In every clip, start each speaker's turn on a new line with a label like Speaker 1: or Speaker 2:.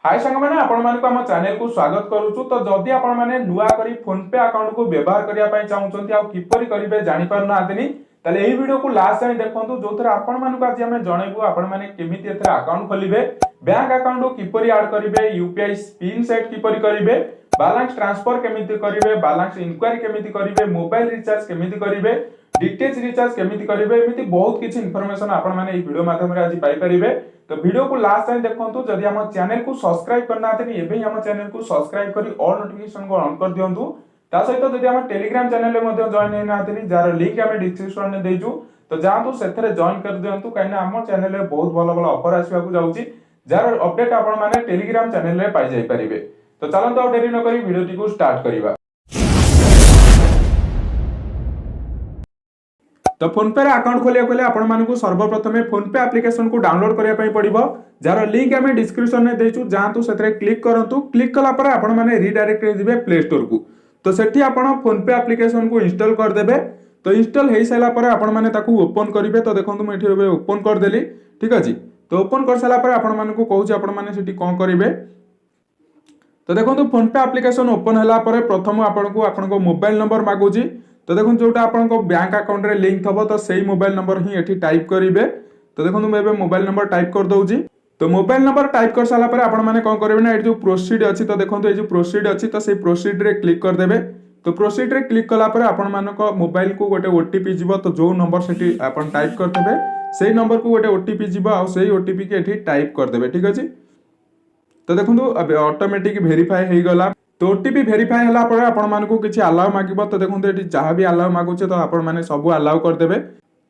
Speaker 1: हाय सांग मैंने आपण मानक आम चैनल को स्वागत करूछु। तो जदि आपण माने नुआ करी फोन पे अकाउंट को व्यवहार करिया पई चाहुचंती आ किपरि करिवे जानि पार नातनी ताले एही वीडियो को लास्ट टाइम देखंतु जोथरे आपण मानक आज हम जणैबु आपण माने केमिति एथरे अकाउंट खोलिबे, बैंक अकाउंट को किपरि ऐड करिवे, यूपीआई पिन सेट किपरि करिवे, बैलेंस ट्रांसफर केमिति करिवे, बैलेंस इंक्वायरी केमिति करिवे, मोबाइल रिचार्ज केमिति करिवे, डीटीएच रिचार्ज केमिति करिवे, एमिति बहुत किछि इंफॉर्मेशन आपण माने ई वीडियो माध्यम रे आज पाई परिबे। तो वीडियो को लास्ट टाइम देखंतु। जदि हम चैनल को सब्सक्राइब करना आते एबे हम चैनल को सब्सक्राइब करी ऑल नोटिफिकेशन को ऑन कर दियंतु। ता सहित जदि हम टेलीग्राम चैनल में मध्ये जॉइन हेना आते जार लिंक हम डिस्क्रिप्शन में देजु, तो जांतु सेथरे जॉइन कर दियंतु काइना हम चैनल में बहुत भलो भलो ऑफर आसीबा को जाउची जार अपडेट आपण माने टेलीग्राम चैनल में पाई जाई परिबे। तो चलंतु आ देरी न करी वीडियो को स्टार्ट करिबा। तो फोन पे अकाउंट खोलिया खोले आपण मानकु सर्वप्रथमे फोन पे एप्लिकेशन को डाउनलोड करिया पई पड़िबो, जार लिंक हम डिस्क्रिप्शन में देचु। जांतु सेतरे क्लिक करंतु, क्लिक कला पर आपण माने रीडायरेक्ट दिबे प्ले स्टोर को। तो सेठी आपण फोन पे एप्लिकेशन को इंस्टॉल कर देबे। तो इंस्टॉल हेई साला पर आपण माने ताकू ओपन करिवे। तो देखंतु मैं एठी ओपन कर देली, ठीक अछि। तो ओपन कर साला पर आपण मानकु कहूची आपण माने सेठी कोन करिवे। तो देखंतु फोन पे एप्लिकेशन ओपन हला पर प्रथम आपनको मोबाइल नंबर मागुची। तो देखो जोटा आपन बैंक अकाउंट रे लिंक थबो तो सही मोबाइल नंबर ही एठी टाइप करिवे। तो देखो मैं मोबाइल नंबर टाइप कर दउची। तो मोबाइल नंबर टाइप कर साला पर आपण माने कोन करबे ना, एठी जो प्रोसीड अछि तो देखो ए जो प्रोसीड अछि तो से प्रोसीड रे क्लिक कर देबे। तो प्रोसीड रे क्लिक कला पर आपण मानको मोबाइल को गोटे ओटीपी जीवो। तो जो नंबर सेठी आपण टाइप करथबे सेही नंबर को गोटे ओटीपी जीवो आ सेही ओटीपी के एठी टाइप कर देबे, ठीक अछि। तो देखो ऑटोमेटिक वेरीफाई हे गला। तो ओटीपी वेरीफाई हला पर आपण मानकु किछि अलाउ मागिबो। तो देखो एठी जहा भी अलाउ मागुचे तो आपण माने सब अलाउ कर देबे।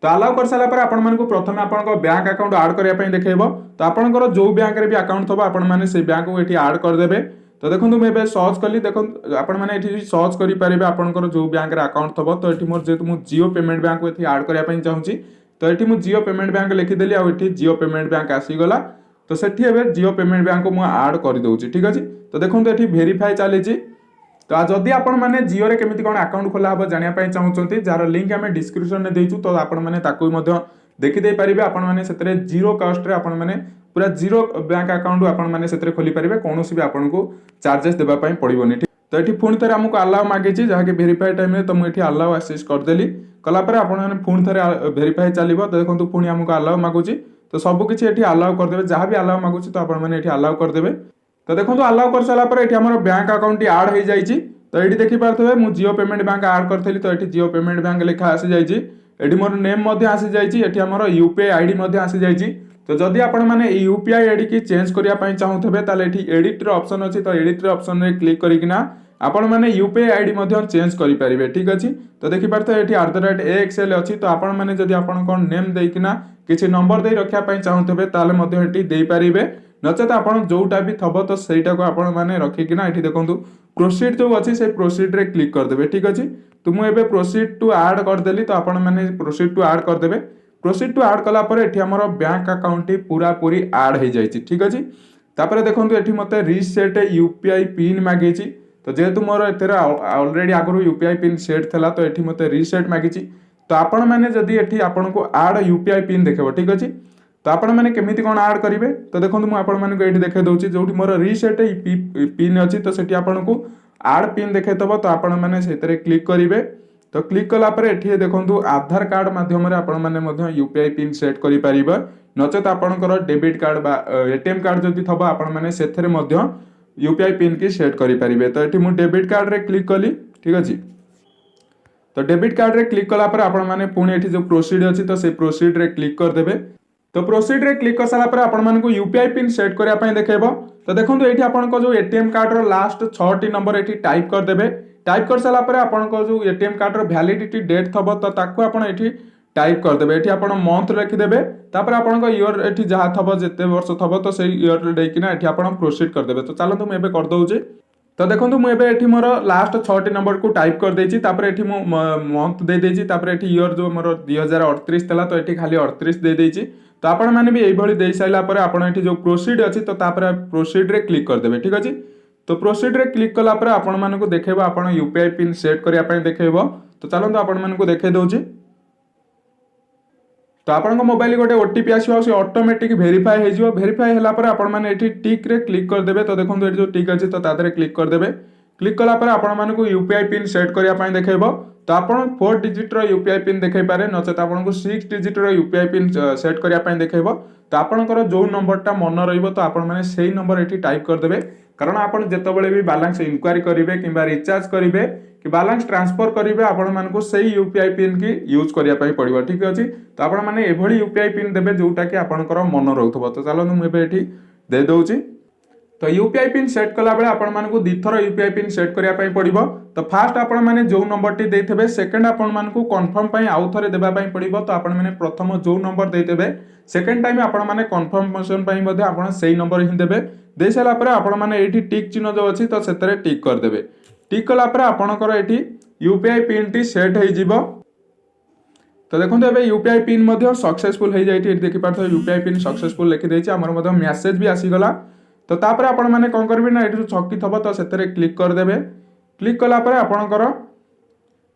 Speaker 1: तो अलाउ कर साला पर आपण मानकु प्रथमे आपण बैंक अकाउंट ऐड करिया पई देखेबो। तो आपणकर जो बैंक रे भी अकाउंट थबो आपण माने से बैंक को एठी ऐड कर देबे। तो देखो मैं एबे सर्च कली, देखो आपण माने एठी सर्च करि परिबे आपणकर जो बैंक रे अकाउंट थबो। तो एठी मोर जेतु मु जियो पेमेंट बैंक को एठी ऐड करिया पई चाहूची। तो एठी मु जियो पेमेंट बैंक लिखि देली आ एठी जियो पेमेंट बैंक आसी गला। तो सेठी एबे जियो पेमेंट बैंक को मु ऐड कर दउची, ठीक अछि। तो देखो एठी वेरीफाई चलीची। तो जदि आपण माने जियो रे केमिति कोन अकाउंट खोला हबो जानिया पई चाहउचंती, जार लिंक हम डिस्क्रिप्शन में देइछु। तो आपण माने ताकू मध्य देखि दे परिबे। आपण माने सेतरे जीरो कॉस्ट रे आपण माने पूरा जीरो बैंक अकाउंट आपण माने सेतरे खोली परिबे, कोनोसी भी आपण को चार्जेस देबा पई पड़िबोनी, ठीक। तो एठी पुणी थरे हमको अलाउ मागेची, जहा के वेरीफाई टाइम में तो मु एठी अलाउ असेस कर देली। कला पर आपण माने पुणी थरे वेरीफाई चलीबो। तो देखंतु पुणी हमको अलाउ मागुची। तो सब किछि एठी अलाउ कर देबे, जहा भी अलाउ मागुची तो आपण माने एठी अलाउ कर देबे। तो देखो अलाउ कर सारा पर एठी हमर बैंक अकाउंट ऐड हो जाइए। तो ये देखि पारथबे मु जियो पेमेंट बैंक ऐड करथली। तो ये जियो पेमेंट बैंक लिखा आसी जाइए। एठी मोर नेम मध्य आसी जाइए। एठी हमर यूपीआई आईडी मध्य आसी जाइए। तो जदि आपण माने यूपीआई आईडी की चेंज करिया पई चाहुथबे ताले एठी एडिट रे ऑप्शन अछि। तो एडिट रे ऑप्शन रे क्लिक करिकिना आपण माने यूपीआई आईडी मध्य चेंज करि परिबे, ठीक अछि। तो देखि पारथबे एठी @axl अछि। तो आपण माने जदि आपण कोन नेम देइकिना किछि नंबर दे रखिया पई चाहुथबे ताले मध्य एठी देइ परिबे। नचेत आपण जोटा भी थबो तो सेटा को आपण माने रखिकिना एठी देखंतु प्रोसीड जो अछि से प्रोसीड रे क्लिक कर देबे, ठीक अछि। तो मु एबे प्रोसीड टू ऐड कर देली। तो आपण माने प्रोसीड टू ऐड कर देबे। प्रोसीड टू ऐड कला पर एठी हमर बैंक अकाउंट पूरा पूरी ऐड हो जाइछि, ठीक अछि। तापर देखंतु एठी मते रीसेट यूपीआई पिन मागेछि। तो जेहेतु मोर एतेरा ऑलरेडी आगरु यूपीआई पिन सेट थला तो एठी मते रीसेट मागेछि। तो आपण माने जदी एठी आपण को ऐड यूपीआई पिन देखबो, ठीक अछि। तो आपण माने केमिति कोन ऐड करिवे। तो देखंतु मु आपण माने को एठी देखे दउची जोठी मोर रीसेट पिन अछि। तो सेठी आपण को ऐड पिन देखेतबो। तो आपण माने सेतरे क्लिक करिवे। तो क्लिक कला पर एठी देखंतु आधार कार्ड माध्यम रे आपण माने मध्य यूपीआई पिन सेट करि परिबे। नचेत आपणकर डेबिट कार्ड बा एटीएम कार्ड जदी थबा आपण माने सेथरे मध्य यूपीआई पिन की सेट करि परिबे। तो एठी मु डेबिट कार्ड रे क्लिक कली, ठीक अछि। तो डेबिट कार्ड रे क्लिक कला पर आपण माने पुणी एठी जो प्रोसीड अछि तो से प्रोसीड रे क्लिक कर देबे। तो प्रोसीड रे क्लिक कर साला पर आपण मानकु यूपीआई पिन सेट करिया पई देखेबो। तो देखंतु एठी आपण को जो एटीएम कार्ड रो लास्ट 6 टी नंबर एठी टाइप कर देबे। टाइप कर साला पर आपण को जो एटीएम कार्ड रो वैलिडिटी डेट थबो तो ताकू आपण एठी टाइप कर देबे। एठी आपण मंथ लिखि देबे। तापर आपण को ईयर एठी जहा थबो जेते वर्ष थबो तो सेही ईयर देकिना एठी आपण प्रोसीड कर देबे। तो चलंतु मैं एबे कर दउची। तो देखंतु मु एबे एठी मोर लास्ट 6 टी नंबर को टाइप कर देछि। तापर एठी मु मंथ दे देछि। तापर एठी ईयर जो मोर 2038 तला तो एठी खाली 38 दे देछि। तो आपण माने भी एई भली देई साइला पर आपण एठी जो प्रोसीड अछि तो तापर प्रोसीड रे क्लिक कर देबे, ठीक अछि। तो प्रोसीड रे क्लिक कला पर आपण माने को देखेबो आपण यूपीआई पिन सेट करिया पई देखेबो। तो चलंतु आपण माने को देखे दउछि। तो आपन मोबाइल गोटे ओटीपी आसो से ऑटोमेटिक वेरीफाई हो वेरीफाई होला पर आपण माने एठी टिक रे क्लिक कर देबे। तो देखो ये जो टिक अच्छे तो तादरे क्लिक कर देबे। क्लिक कला पर आपण मानकु यूपीआई पिन सेट करिया पई देखैबो। तो आपण 4 डिजिट रो यूपीआई पिन देखै पारे नचेत आपण को 6 डिजिट रो यूपीआई पिन सेट करिया पई देखैबो। तो आपणकर जो नंबरटा मन रहिबो तो आपण माने सेही नंबर एठी टाइप कर देबे। कारण आपण जेतबेले भी बैलेंस इंक्वायरी करिवे किबा रिचार्ज करिवे कि बैलेंस ट्रांसफर करिवे आपण मानकु सेही यूपीआई पिन की यूज करिया पई पड़िबो। ठीक अछि। तो आपण माने एभली यूपीआई पिन देबे जोटा कि आपणकर मन रहउथबो। तो चलो मु एबे एठी दे दउची। तो यूपीआई पिन सेट कला बेले आपण मानकु दिथर यूपीआई पिन सेट करिया पई पड़िबो। तो फर्स्ट आपण माने जो नंबर टी देथबे सेकंड आपण मानकु कंफर्म पई आउ थरे देबा पई पड़िबो। तो आपण माने प्रथम जो नंबर देथबे सेकंड टाइम आपण माने कंफर्मेशन पई मध्ये आपण सेही नंबर ही देबे। दे साला परे आपण माने एठी टिक चिन्ह जो अछि तो सेतरे टिक कर देबे। टिक कला परे आपणकर एठी यूपीआई पिन टी सेट हे जिवो। तो देखो एबे यूपीआई पिन मध्ये सक्सेसफुल हो जाइए। देखि पार्थ यूपीआई पिन सक्सेसफुल लिखि देछि। हमर मध्ये मेसेज भी आसी गला। तो तापर आपण माने कोन करबे ना एठी छक्की थबो तो सेतरे क्लिक कर देबे। क्लिक कला परे आपणकर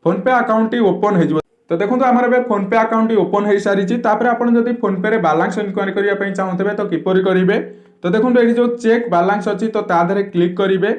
Speaker 1: फोन पे अकाउंट टी ओपन हे जिवो। तो देखो हमर एबे फोन पे अकाउंट टी ओपन हे सारी छि। तापर आपण जदि फोन पे रे बैलेंस इंक्वायरी करिया पई चाहतबे तो किपरि करिवे। तो देखो एठी जो चेक बैलेंस अछि तो ता धरे क्लिक करिवे।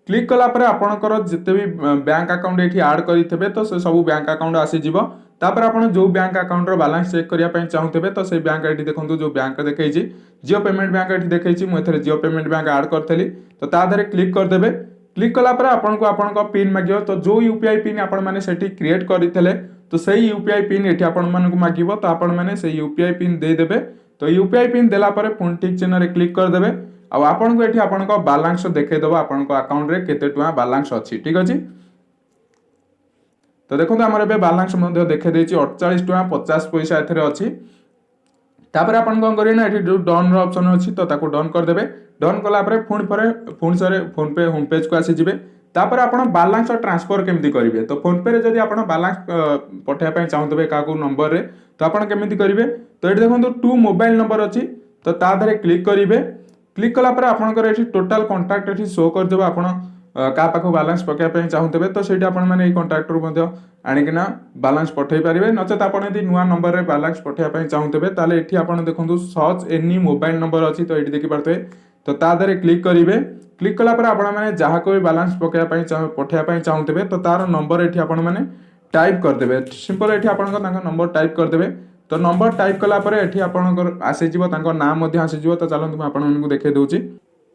Speaker 1: क्लिक कला परे आपणकर जते भी बैंक अकाउंट एठी ऐड करिथबे तो से सब बैंक अकाउंट आसी जिवो। तापर आपण जो बैंक अकाउंट रो बैलेंस चेक करिया पई चाहतबे तो से बैंक एठी देखंतु जो बैंक देखै छि जियो पेमेंट बैंक एठी देखै छि। मु एथरे जियो पेमेंट बैंक ऐड करथली। तो ता धरे क्लिक कर देबे। क्लिक कला परे आपनको आपनको पिन मागियो। तो जो यूपीआई पिन आपण माने सेठी क्रिएट करिथले तो सेही यूपीआई पिन एठी आपण मानकु मागिबो। तो आपण माने से यूपीआई पिन दे देबे। तो यूपीआई पिन देला परे फोन टिक चिन्ह रे क्लिक कर देबे। आ आपनको एठी आपनको बैलेंस देखै दबो आपनको अकाउंट रे केते टुआ बैलेंस अछि। ठीक अछि। तो देखो हमर एबे बैलेंस मध्ये देखै दैछि 48.50 एथरे अछि। तापर आपण कोन करिए ना एठी जो डन रो ऑप्शन अछि तो ताको डन कर देबे। डन कला परे फोन सरे फोन पे होम पेज को आसी जिवे। तापर आपण बैलेंस ट्रांसफर केमति करिवे। तो फोन पे रे जदि आपण बैलेंस पठेया पई चाहतबे काकू नंबर रे तो आपण केमति करिवे। तो एठी देखंतु 2 मोबाइल नंबर अछि। तो ता धरे क्लिक करिवे। क्लिक कला परे आपनकर एठी टोटल कांटेक्ट एठी शो कर देबो। आपण का पाखो बैलेंस पकेया पई चाहतबे तो सेठी आपण माने ए कांटेक्ट रो मध्ये आनिकिना बैलेंस पठेई पारिबे। नचेत आपण यदि नुवा नंबर रे बैलेंस पठेया पई चाहतबे ताले एठी आपण देखंतु सर्च एनी मोबाइल नंबर अछि। तो एठी देखि पारते तो ता धरे क्लिक करिवे। क्लिक कला परे आपण माने जहा कोई बैलेंस पकेया पई पठेया पई चाहतबे तो तार नंबर एठी आपण माने टाइप कर देबे। सिंपल एठी आपण तांका नंबर टाइप कर देबे। तो नंबर टाइप कला परे एठी आपणकर आसी जिवो तांको नाम मध्ये आसी जिवो। तो चलंतु म आपण मानकु देखै दउची।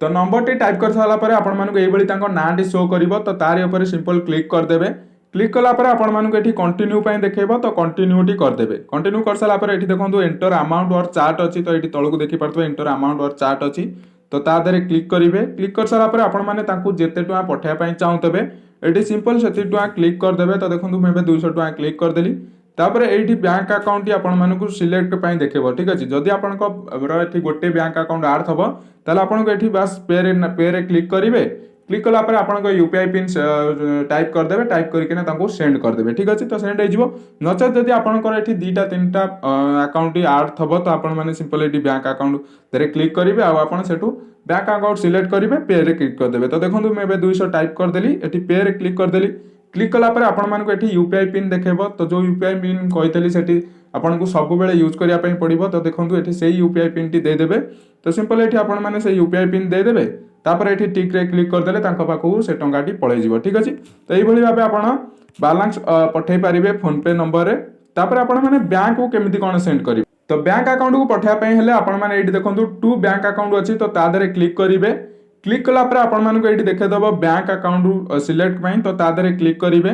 Speaker 1: तो नंबर टी टाइप कर साला परे आपण मानकु एई बळी तांको नाम टी शो करिवो। तो तारि ऊपर सिंपल क्लिक कर देबे। क्लिक कला परे आपण मानकु एठी कंटिन्यू पई देखैबो। तो कंटिन्यू टी कर देबे। कंटिन्यू कर साला परे एठी देखंतु एंटर अमाउंट और चार्ट अछि। तो एठी तळकु देखि परतबे एंटर अमाउंट और चार्ट अछि। तो ता धरे क्लिक करिवे। क्लिक कर साला परे आपण माने तांकु जेते टुआ पठेया पई चाहतबे एठी सिंपल सेति टुआ क्लिक कर देबे। तो देखंतु मेबे 200 टुआ क्लिक कर देली। तापरे एठी बैंक अकाउंट आपण मानकु सिलेक्ट पई देखेबो। ठीक अछि। जदि आपनको एठी गोटे बैंक अकाउंट ऐड थबो ताले आपनको एठी बस पे रे क्लिक करिवे। क्लिक कला परे आपनको यूपीआई पिन टाइप कर देबे। टाइप करिके तांको सेंड कर देबे। ठीक अछि। तो सेंड हे जिवो। नचेत जदि आपनको एठी 2टा 3टा अकाउंट ऐड थबो तो आपण माने सिंपल एठी बैंक अकाउंट रे क्लिक करिवे। आ आपण सेटू बैंक अकाउंट सिलेक्ट करिवे पे रे क्लिक कर देबे। तो देखंतु मैं एबे 200 टाइप कर देली। एठी पे रे क्लिक कर देली। क्लिक कला परे आपण मानकु एठी यूपीआई पिन देखेबो। तो जो यूपीआई पिन कहितली सेठी आपनको सब बेले यूज करिया पई पड़िबो। तो देखंतु एठी सेही यूपीआई पिन टी दे देबे। तो सिंपल एठी आपण माने से यूपीआई पिन दे देबे। तापर एठी टिक रे क्लिक कर देले तांको पाखु से टंगाटी पळै जिवो। ठीक अछि। तो एई भली भाबे आपण बैलेंस पठेई पारिबे फोन पे नंबर रे। तापर आपण माने बैंक को केमिति कोन सेंड करिवे। तो बैंक अकाउंट को पठेया पई हेले आपण माने एठी देखंतु 2 बैंक अकाउंट अछि। तो ता धरे क्लिक करिवे। क्लिक कला परे आपण मानकु एठी देखे दबो बैंक अकाउंट सिलेक्ट पई। तो ता धरे क्लिक करिवे।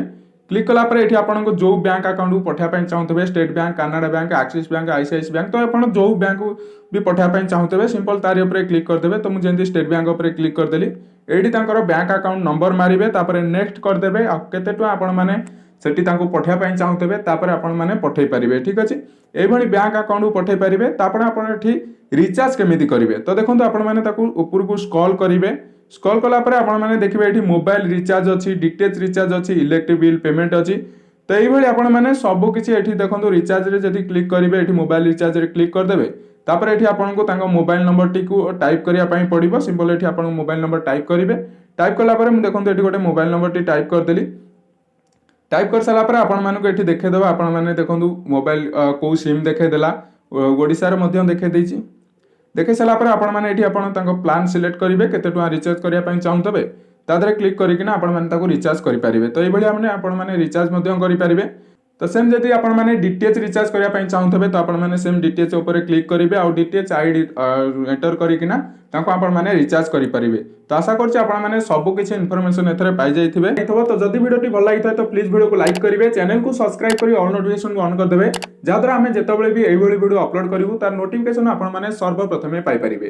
Speaker 1: क्लिक कला परे एठी आपनको जो बैंक अकाउंट को पठेया पई चाहतबे State Bank Canara bank Axis bank ICICI bank तो आपण जो बैंक को भी पठेया पई चाहतबे सिंपल तारि ऊपर क्लिक कर देबे। तो मु जेंति स्टेट बैंक ऊपर क्लिक कर देली। एठी तांकर बैंक अकाउंट नंबर मारिबे। तापर नेक्स्ट कर देबे। आ केते टुआ आपण माने सेठी तांको पठेया पई चाहतबे तापर आपण माने पठेई परिबे। ठीक अछि। एई भली बैंक अकाउंट को पठेई परिबे। तापर आपण एठी रिचार्ज केमिति करिवे। तो देखंतु आपण माने ताकू ऊपर को स्क्रॉल करिवे। स्क्रॉल कला परे आपण माने देखिबे एठी मोबाइल रिचार्ज अछि डीटीएच रिचार्ज अछि इलेक्ट्रिक बिल पेमेंट अछि। तो एई भली आपण माने सब किछि एठी देखंतु रिचार्ज रे जदि क्लिक करिवे एठी मोबाइल रिचार्ज रे क्लिक कर देबे। तापर एठी आपनको तांको मोबाइल नंबर टी को टाइप करिया पई पड़िबो। सिंपल एठी आपण मोबाइल नंबर टाइप करिवे। टाइप कला परे मु देखंतु एठी गोटे मोबाइल नंबर टी टाइप कर देली। टाइप कर साला परे आपण मानको एठी देखे देबा। आपण माने देखंतु मोबाइल को सिम देखे देला। ओडिशार मध्य देखै देछि देखै सारा पर आपण माने एठी आपण तांको प्लान सिलेक्ट करिवे केते टका रिचार्ज करिया पई चाहूतबे तादरे क्लिक करिकिना आपण माने ताको रिचार्ज करि परिबे तो एभली हमने आपण माने रिचार्ज मध्य करि परिबे तो सेम जदि आपण माने डीटीएच रिचार्ज करिया पई चाहूतबे तो आपण माने सेम डीटीएच ऊपर क्लिक करिवे आ डीटीएच आईडी एंटर करिकिना ताको आपण माने रिचार्ज करि परिबे तो आशा करछि आपण माने सब किछि इन्फॉर्मेशन एथरे पाइ जाइथिबे तो जदि वीडियोटी भल लागिथाय तो प्लीज वीडियो को लाइक करिवे चैनल को सब्सक्राइब करी ऑल नोटिफिकेशन को ऑन कर देबे जाद्रा हमें जेतबेले भी एई भली वीडियो अपलोड करिवु तार नोटिफिकेशन आपण माने सर्वप्रथमे पाइ परिबे।